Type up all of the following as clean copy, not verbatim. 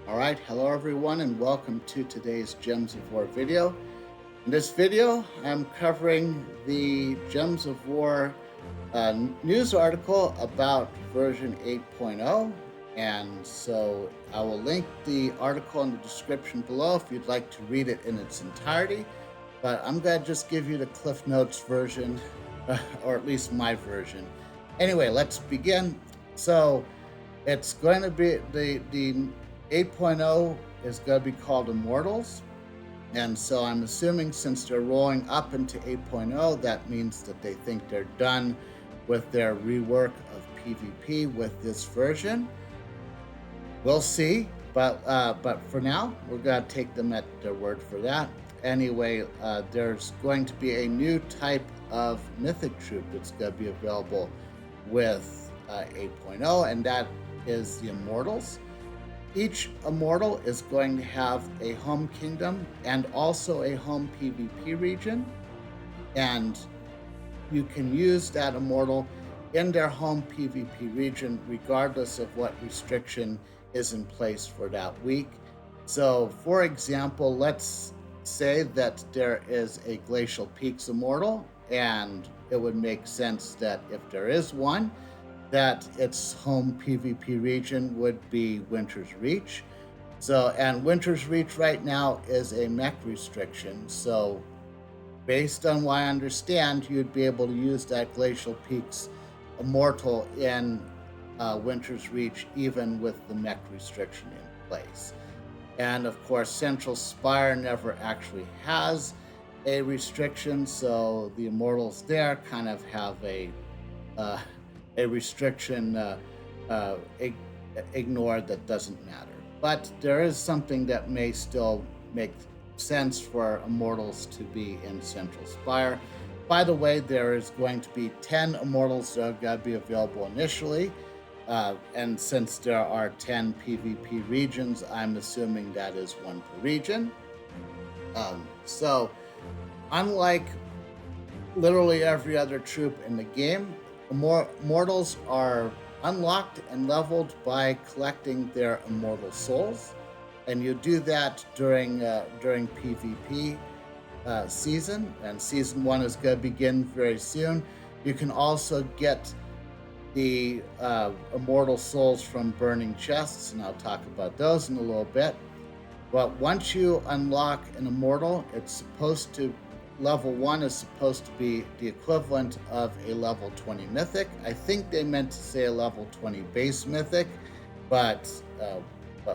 All right, hello everyone, and welcome to today's Gems of War video. In this video, I'm covering the Gems of War news article about version 8.0. And so I will link the article in the description below if you'd like to read it in its entirety. But I'm going to just give you the Cliff Notes version, or at least my version. Anyway, let's begin. So it's going to be the 8.0 is going to be called Immortals. And so I'm assuming since they're rolling up into 8.0, that means that they think they're done with their rework of PvP with this version. We'll see, but for now, we're gonna take them at their word for that. Anyway, there's going to be a new type of mythic troop that's going to be available with 8.0, and that is the Immortals. Each Immortal is going to have a home kingdom and also a home PvP region, and you can use that Immortal in their home PvP region regardless of what restriction is in place for that week. So, for example, let's say that there is a Glacial Peaks Immortal, and it would make sense that if there is one, that its home PvP region would be Winter's Reach. So, and Winter's Reach right now is a mech restriction. So, based on what I understand, you'd be able to use that Glacial Peaks Immortal in Winter's Reach, even with the mech restriction in place. And of course, Central Spire never actually has a restriction, so the Immortals there kind of have a restriction ignored that doesn't matter. But there is something that may still make sense for Immortals to be in Central Spire. By the way, there is going to be 10 Immortals that are going to be available initially. And since there are 10 PvP regions, I'm assuming that is one per region. So, unlike literally every other troop in the game, Immortals are unlocked and leveled by collecting their Immortal Souls. And you do that during PvP season, and season 1 is going to begin very soon. You can also get the Immortal Souls from burning chests, and I'll talk about those in a little bit. But once you unlock an Immortal, it's supposed to level 1 is supposed to be the equivalent of a level 20 mythic. I think they meant to say a level 20 base mythic, but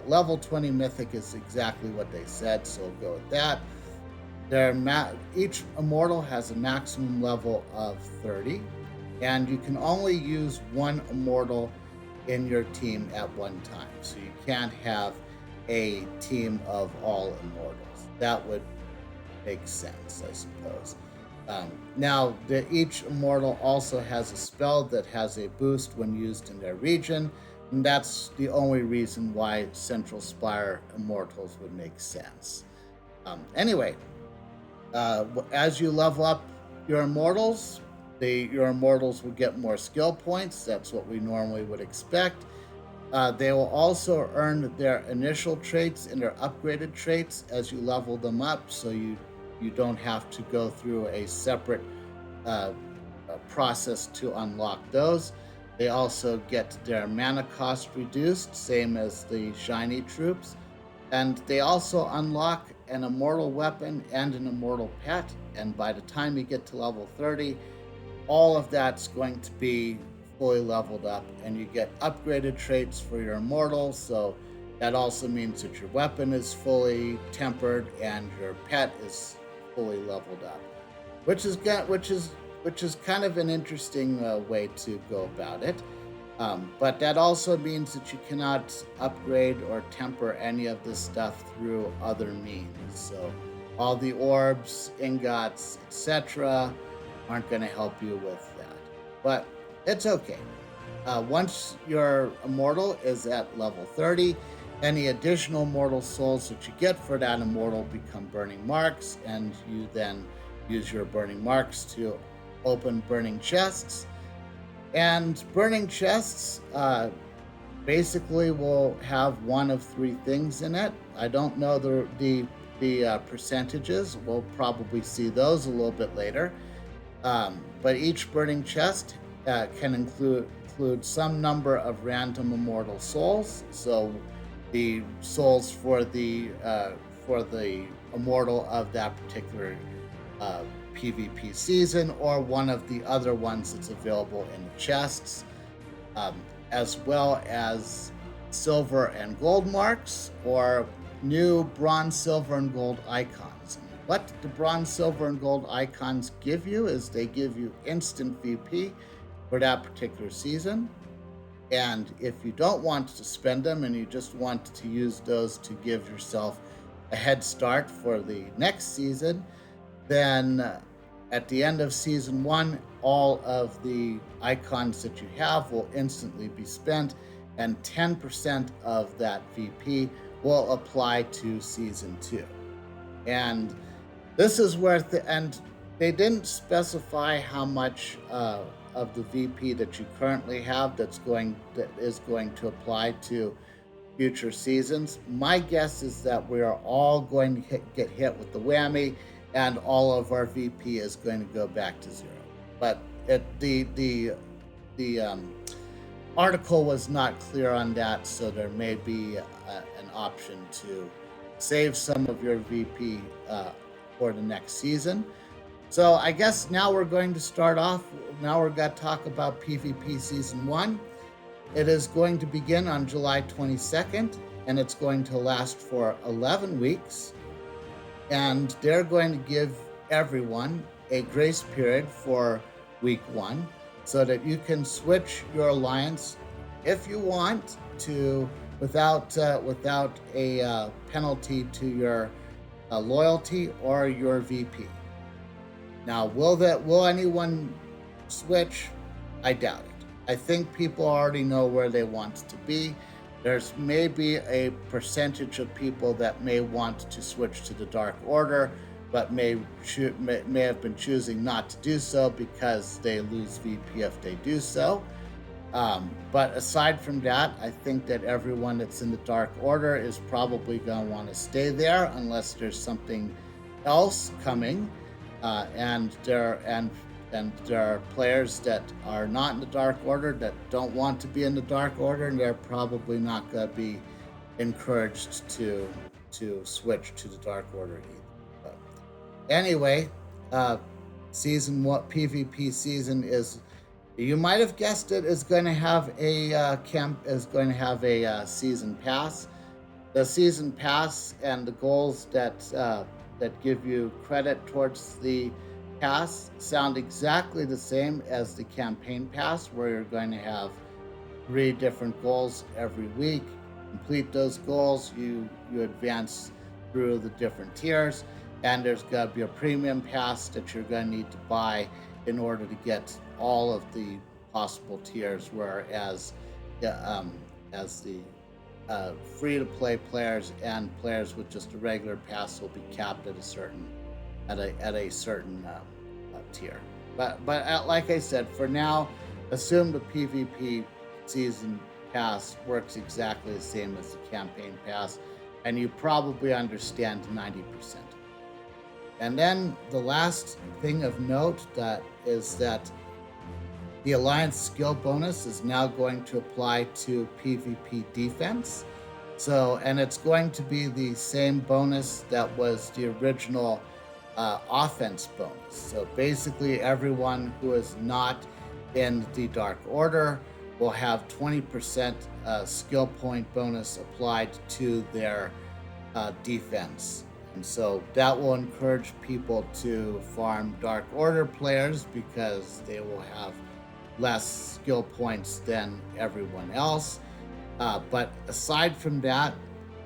level 20 mythic is exactly what they said, so we'll go with that. Each Immortal has a maximum level of 30, and you can only use one Immortal in your team at one time. So you can't have a team of all Immortals. That would make sense, I suppose. Now, each Immortal also has a spell that has a boost when used in their region, and that's the only reason why Central Spire Immortals would make sense. Anyway, as you level up your Immortals, your Immortals will get more skill points. That's what we normally would expect. They will also earn their initial traits and their upgraded traits as you level them up, so you don't have to go through a separate process to unlock those. They also get their mana cost reduced, same as the shiny troops. And they also unlock an Immortal weapon and an Immortal pet. And by the time you get to level 30, all of that's going to be fully leveled up, and you get upgraded traits for your Immortal. So that also means that your weapon is fully tempered and your pet is fully leveled up, which is kind of an interesting way to go about it. But that also means that you cannot upgrade or temper any of this stuff through other means. So all the orbs, ingots, etc. aren't going to help you with that. But it's okay. Once your Immortal is at level 30, any additional Immortal Souls that you get for that Immortal become Burning Marks, and you then use your Burning Marks to open Burning Chests. And Burning Chests basically will have one of three things in it. I don't know the percentages. We'll probably see those a little bit later. But each burning chest can include some number of random immortal souls. So the souls for the immortal of that particular PvP season, or one of the other ones that's available in the chests, as well as silver and gold marks, or new bronze, silver, and gold icons. What the bronze, silver, and gold icons give you is they give you instant VP for that particular season. And if you don't want to spend them and you just want to use those to give yourself a head start for the next season, then at the end of season 1, all of the icons that you have will instantly be spent, and 10% of that VP will apply to season 2. And this is where and they didn't specify how much of the VP that you currently have that is going to apply to future seasons. My guess is that we are all going to get hit with the whammy, and all of our VP is going to go back to 0. But the article was not clear on that, so there may be an option to save some of your VP for the next season. So I guess now we're going to start off. Now we're going to talk about PvP Season 1. It is going to begin on July 22nd, and it's going to last for 11 weeks. And they're going to give everyone a grace period for week 1, so that you can switch your alliance if you want to without a penalty to your loyalty or your VP. Now, will anyone switch? I doubt it. I think people already know where they want to be. There's maybe a percentage of people that may want to switch to the Dark Order, but may have been choosing not to do so because they lose VP if they do so. But aside from that, I think that everyone that's in the Dark Order is probably going to want to stay there unless there's something else coming. And there are players that are not in the Dark Order that don't want to be in the Dark Order, and they're probably not going to be encouraged to switch to the Dark Order either. But anyway, season 1 PvP season is, you might have guessed it, is going to have a season pass. The season pass and the goals that give you credit towards the pass sound exactly the same as the campaign pass, where you're going to have 3 different goals every week. Complete those goals, you advance through the different tiers, and there's going to be a premium pass that you're going to need to buy in order to get all of the possible tiers, whereas as the free-to-play players and players with just a regular pass will be capped at a certain tier. But like I said, for now, assume the PvP season pass works exactly the same as the campaign pass, and you probably understand 90%. And then the last thing of note is that the Alliance skill bonus is now going to apply to PvP defense. So, and it's going to be the same bonus that was the original offense bonus. So basically everyone who is not in the Dark Order will have 20% skill point bonus applied to their defense. And so that will encourage people to farm Dark Order players because they will have less skill points than everyone else. But aside from that,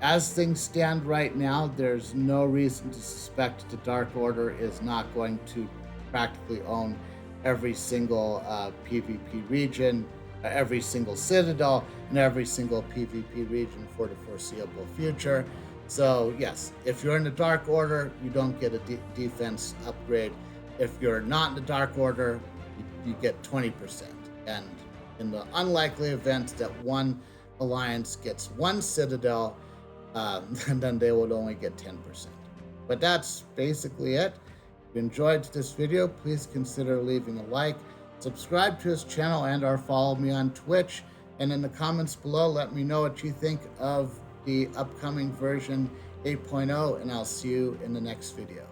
as things stand right now, there's no reason to suspect the Dark Order is not going to practically own every single PvP region, every single Citadel, and every single PvP region for the foreseeable future. So yes, if you're in the Dark Order, you don't get a defense upgrade. If you're not in the Dark Order, you get 20%. And in the unlikely event that one alliance gets 1 Citadel, and then they will only get 10%. But that's basically it. If you enjoyed this video, please consider leaving a like, subscribe to this channel, and/or follow me on Twitch. And in the comments below, let me know what you think of the upcoming version 8.0, and I'll see you in the next video.